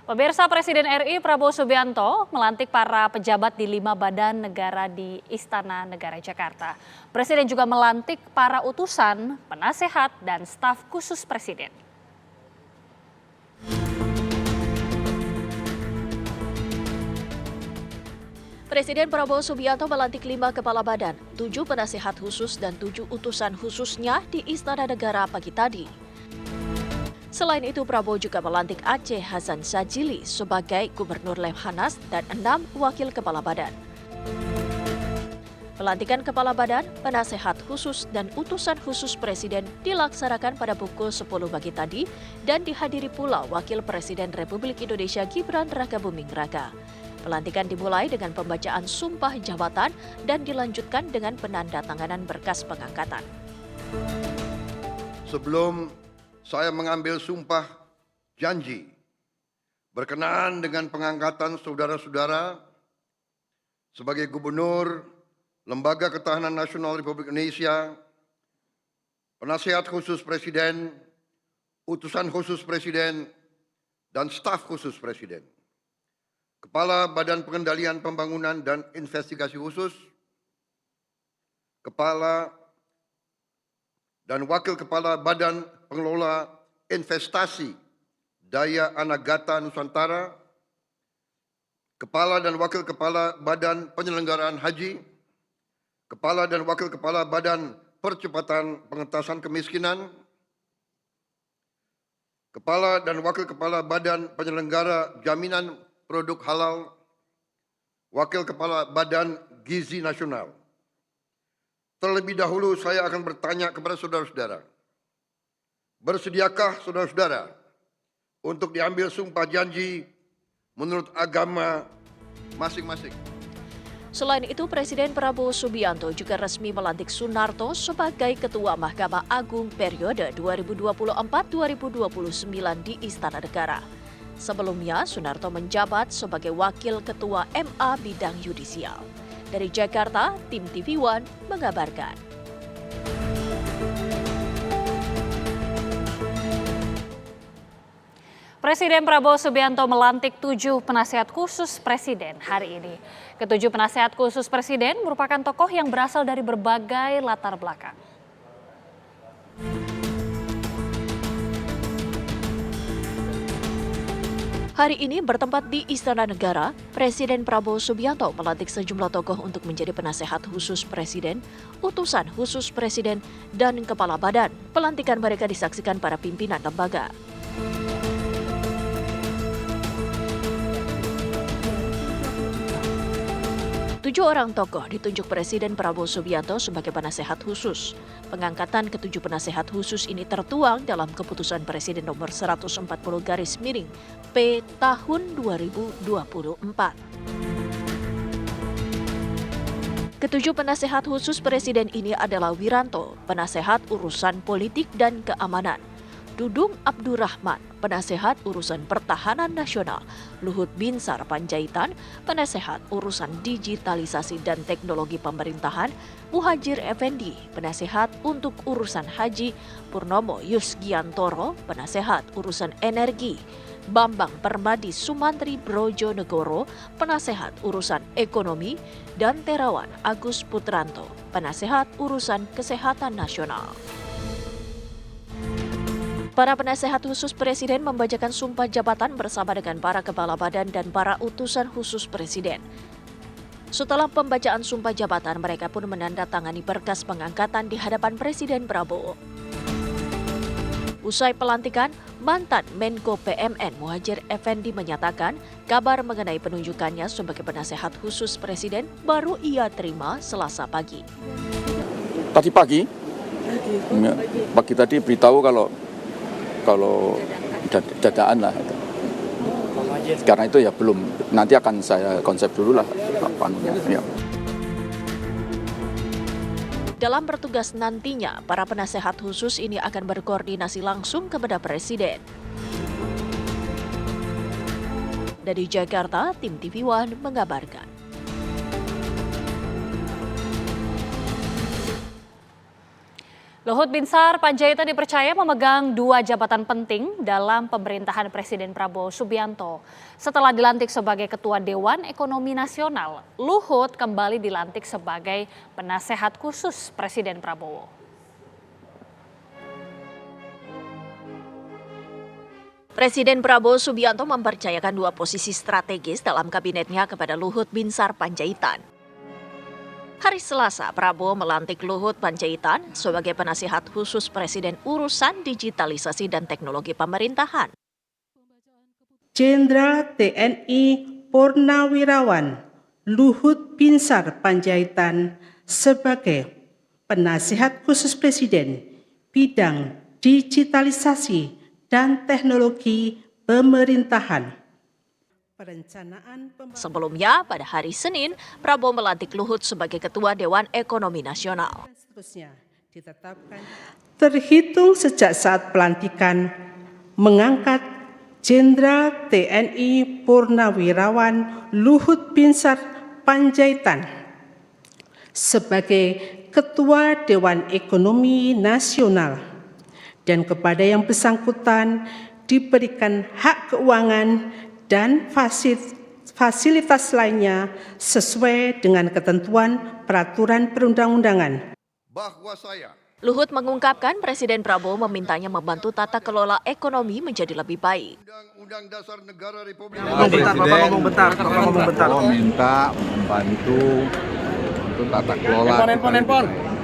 Pemirsa, Presiden RI Prabowo Subianto melantik para pejabat di 5 badan negara di Istana Negara Jakarta. Presiden juga melantik para utusan, penasehat, dan staf khusus Presiden. Presiden Prabowo Subianto melantik 5 kepala badan, 7 penasehat khusus dan 7 utusan khususnya di Istana Negara pagi tadi. Selain itu, Prabowo juga melantik Aceh Hasan Sajili sebagai Gubernur Lemhanas dan 6 wakil kepala badan. Pelantikan kepala badan, penasehat khusus, dan utusan khusus Presiden dilaksanakan pada pukul 10 pagi tadi dan dihadiri pula Wakil Presiden Republik Indonesia Gibran Rakabuming Raka. Pelantikan dimulai dengan pembacaan sumpah jabatan dan dilanjutkan dengan penandatanganan berkas pengangkatan. Sebelum saya mengambil sumpah janji berkenaan dengan pengangkatan saudara-saudara sebagai Gubernur Lembaga Ketahanan Nasional Republik Indonesia, Penasehat Khusus Presiden, Utusan Khusus Presiden, dan Staf Khusus Presiden, Kepala Badan Pengendalian Pembangunan dan Investigasi Khusus, Kepala dan Wakil Kepala Badan Pengelola Investasi Daya Anagata Nusantara, Kepala dan Wakil Kepala Badan Penyelenggaraan Haji, Kepala dan Wakil Kepala Badan Percepatan Pengentasan Kemiskinan, Kepala dan Wakil Kepala Badan Penyelenggara Jaminan Produk Halal, Wakil Kepala Badan Gizi Nasional. Terlebih dahulu saya akan bertanya kepada saudara-saudara, bersediakah saudara-saudara untuk diambil sumpah janji menurut agama masing-masing? Selain itu, Presiden Prabowo Subianto juga resmi melantik Sunarto sebagai Ketua Mahkamah Agung periode 2024-2029 di Istana Negara. Sebelumnya, Sunarto menjabat sebagai Wakil Ketua MA Bidang Yudisial. Dari Jakarta, tim TV One mengabarkan. Presiden Prabowo Subianto melantik 7 penasehat khusus Presiden hari ini. Ketujuh penasehat khusus Presiden merupakan tokoh yang berasal dari berbagai latar belakang. Hari ini bertempat di Istana Negara, Presiden Prabowo Subianto melantik sejumlah tokoh untuk menjadi penasehat khusus Presiden, utusan khusus Presiden, dan kepala badan. Pelantikan mereka disaksikan para pimpinan lembaga. Tujuh orang tokoh ditunjuk Presiden Prabowo Subianto sebagai penasehat khusus. Pengangkatan ketujuh penasehat khusus ini tertuang dalam Keputusan Presiden Nomor 140 Garis Miring P tahun 2024. Ketujuh penasehat khusus Presiden ini adalah Wiranto, penasehat urusan politik dan keamanan; Dudung Abdurrahman, penasehat urusan pertahanan nasional; Luhut Binsar Panjaitan, penasehat urusan digitalisasi dan teknologi pemerintahan; Muhajir Effendi, penasehat untuk urusan haji; Purnomo Yusgiantoro, penasehat urusan energi; Bambang Permadi Sumantri Brojonegoro, penasehat urusan ekonomi; dan Terawan Agus Putranto, penasehat urusan kesehatan nasional. Para penasehat khusus Presiden membacakan sumpah jabatan bersama dengan para kepala badan dan para utusan khusus Presiden. Setelah pembacaan sumpah jabatan, mereka pun menandatangani berkas pengangkatan di hadapan Presiden Prabowo. Usai pelantikan, mantan Menko PMN Muhajir Effendi menyatakan kabar mengenai penunjukannya sebagai penasehat khusus Presiden baru ia terima Selasa pagi. Tadi pagi tadi beritahu kalau dadaan lah. Karena itu ya belum, nanti akan saya konsep dulu lah. Ya. Dalam bertugas nantinya, para penasehat khusus ini akan berkoordinasi langsung kepada Presiden. Dari Jakarta, tim TV One mengabarkan. Luhut Binsar Panjaitan dipercaya memegang 2 jabatan penting dalam pemerintahan Presiden Prabowo Subianto. Setelah dilantik sebagai Ketua Dewan Ekonomi Nasional, Luhut kembali dilantik sebagai penasehat khusus Presiden Prabowo. Presiden Prabowo Subianto mempercayakan 2 posisi strategis dalam kabinetnya kepada Luhut Binsar Panjaitan. Hari Selasa, Prabowo melantik Luhut Panjaitan sebagai penasihat khusus Presiden urusan digitalisasi dan teknologi pemerintahan. Jenderal TNI Purnawirawan Luhut Binsar Panjaitan sebagai penasihat khusus Presiden bidang digitalisasi dan teknologi pemerintahan. Sebelumnya, pada hari Senin, Prabowo melantik Luhut sebagai Ketua Dewan Ekonomi Nasional. Terhitung sejak saat pelantikan, mengangkat Jenderal TNI Purnawirawan Luhut Binsar Panjaitan sebagai Ketua Dewan Ekonomi Nasional dan kepada yang bersangkutan diberikan hak keuangan dan fasilitas lainnya sesuai dengan ketentuan peraturan perundang-undangan. Bahwa saya Luhut mengungkapkan Presiden Prabowo memintanya membantu tata kelola ekonomi menjadi lebih baik. Undang-Undang Dasar Negara Republik Prabowo minta membantu untuk tata kelola.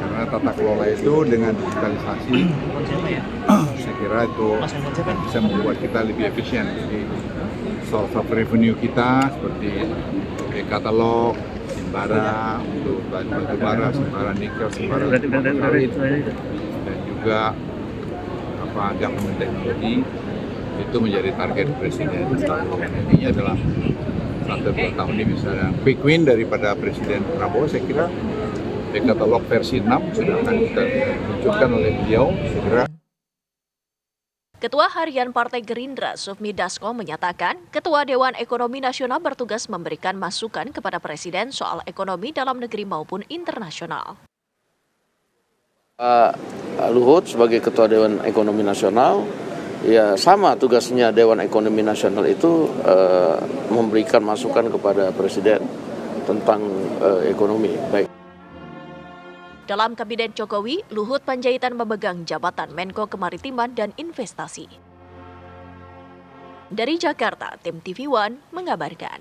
Karena tata kelola itu dengan digitalisasi, saya kira itu bisa membuat kita lebih efisien. Jadi source of revenue kita seperti katalog, simbara untuk batu bara, simbara nikel, simbara sawit, dan juga government teknologi itu menjadi target Presiden. Intinya dalam 1-2 tahun ini bisa ada quick win daripada Presiden Prabowo. Saya kira katalog versi 6 sudah akan kita tunjukkan oleh beliau. Saya kira Ketua Harian Partai Gerindra Sufmi Dasko menyatakan Ketua Dewan Ekonomi Nasional bertugas memberikan masukan kepada Presiden soal ekonomi dalam negeri maupun internasional. Luhut sebagai Ketua Dewan Ekonomi Nasional, ya sama tugasnya Dewan Ekonomi Nasional itu memberikan masukan kepada Presiden tentang ekonomi. Baik. Dalam Kabinet Jokowi, Luhut Panjaitan memegang jabatan Menko Kemaritiman dan Investasi. Dari Jakarta, tim TV One mengabarkan.